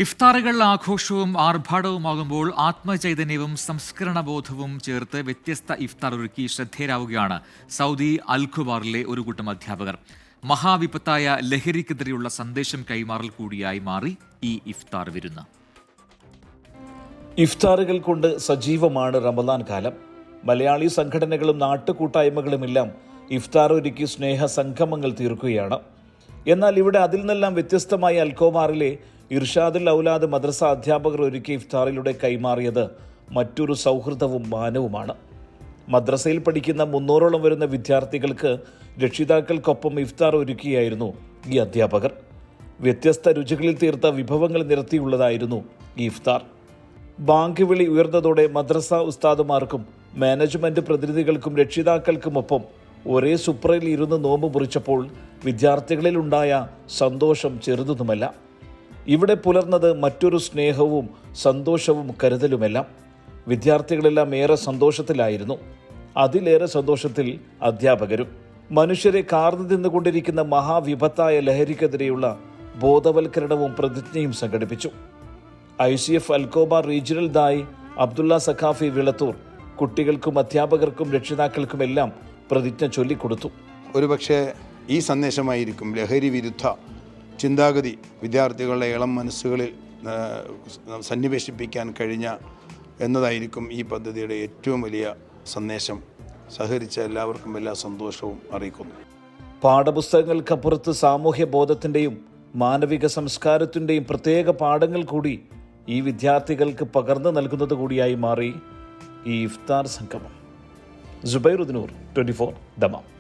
ഇഫ്താറുകൾ ആഘോഷവും ആർഭാടവുമാകുമ്പോൾ ആത്മചൈതന്യവും സംസ്കരണബോധവും ചേർത്ത് വ്യത്യസ്ത ഇഫ്താർ ഒരുക്കി ശ്രദ്ധേയരാവുകയാണ് സൗദി അൽഖുബാറിലെ ഒരു കൂട്ടം അധ്യാപകർ. മഹാവിപത്തായ ലഹരിക്കെതിരെയുള്ള സന്ദേശം കൈമാറൽ കൂടിയായി മാറി ഈ ഇഫ്താർ വിരുന്ന്. ഇഫ്താറുകൾ കൊണ്ട് സജീവമാണ് റമദാൻ കാലം. മലയാളി സംഘടനകളും നാട്ടുകൂട്ടായ്മകളുമെല്ലാം ഇഫ്താർ ഒരുക്കി സ്നേഹ സംഗമങ്ങൾ തീർക്കുകയാണ്. എന്നാൽ ഇവിടെ അതിൽ നിന്നെല്ലാം വ്യത്യസ്തമായി അൽഖുബാറിലെ ഇർഷാദുൽ ഔലാദ് മദ്രസ അധ്യാപകർ ഒരുക്കിയ ഇഫ്താറിലൂടെ കൈമാറിയത് മറ്റൊരു സൗഹൃദവും മാനവുമാണ്. മദ്രസയിൽ പഠിക്കുന്ന 300ഓളം വരുന്ന വിദ്യാർത്ഥികൾക്ക് രക്ഷിതാക്കൾക്കൊപ്പം ഇഫ്താർ ഒരുക്കിയായിരുന്നു ഈ അധ്യാപകർ. വ്യത്യസ്ത രുചികളിൽ തീർത്ത വിഭവങ്ങൾ നിരത്തിയുള്ളതായിരുന്നു ഈ ഇഫ്താർ. ബാങ്ക് വിളി ഉയർന്നതോടെ മദ്രസ ഉസ്താദുമാർക്കും മാനേജ്മെന്റ് പ്രതിനിധികൾക്കും രക്ഷിതാക്കൾക്കുമൊപ്പം ഒരേ സുപ്രയിൽ ഇരുന്ന് നോമ്പ് മുറിച്ചപ്പോൾ വിദ്യാർത്ഥികളിലുണ്ടായ സന്തോഷം ചെറുതൊന്നുമല്ല. ഇവിടെ പുലർന്നത് മറ്റൊരു സ്നേഹവും സന്തോഷവും കരുതലുമെല്ലാം. വിദ്യാർത്ഥികളെല്ലാം ഏറെ സന്തോഷത്തിലായിരുന്നു. അതിലേറെ സന്തോഷത്തിൽ അധ്യാപകരും. മനുഷ്യരെ കാർന്നു തിന്നുകൊണ്ടിരിക്കുന്ന മഹാവിപത്തായ ലഹരിക്കെതിരെയുള്ള ബോധവൽക്കരണവും പ്രതിജ്ഞയും സംഘടിപ്പിച്ചു. ICF Al Khobar regional ദായി Abdulla Saqafi Vilathur കുട്ടികൾക്കും അധ്യാപകർക്കും രക്ഷിതാക്കൾക്കുമെല്ലാം പ്രതിജ്ഞ ചൊല്ലിക്കൊടുത്തു. ഒരുപക്ഷെ ഈ സന്ദേശമായിരിക്കും ലഹരി വിരുദ്ധ ചിന്താഗതി വിദ്യാർത്ഥികളുടെ ഇളം മനസ്സുകളിൽ സന്നിവേശിപ്പിക്കാൻ കഴിഞ്ഞ എന്നതായിരിക്കും ഈ പദ്ധതിയുടെ ഏറ്റവും വലിയ സന്ദേശം. സഹകരിച്ച എല്ലാവർക്കും എല്ലാ സന്തോഷവും അറിയിക്കുന്നു. പാഠപുസ്തകങ്ങൾക്കപ്പുറത്ത് സാമൂഹ്യ ബോധത്തിൻ്റെയും മാനവിക സംസ്കാരത്തിൻ്റെയും പ്രത്യേക പാഠങ്ങൾ കൂടി ഈ വിദ്യാർത്ഥികൾക്ക് പകർന്നു നൽകുന്നത് കൂടിയായി മാറി ഈ ഇഫ്താർ സംഗമം. സുബൈറുദ്ദീൻ 24 ദമാം.